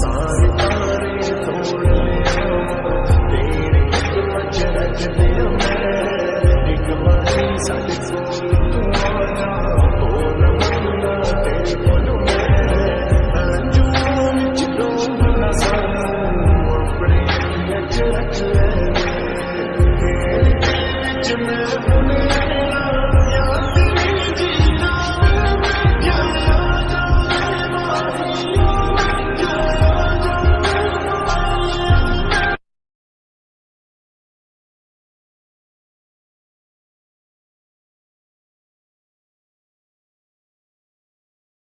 सारे तारे तोड़ लिया तेरे मच रच दिया मैं एक बारी साडे कोल तू आया हो न मनना तेरे कोल मैं अंजुओं विच डोब ना सानू अपने अच रख ले तेरे विच मैं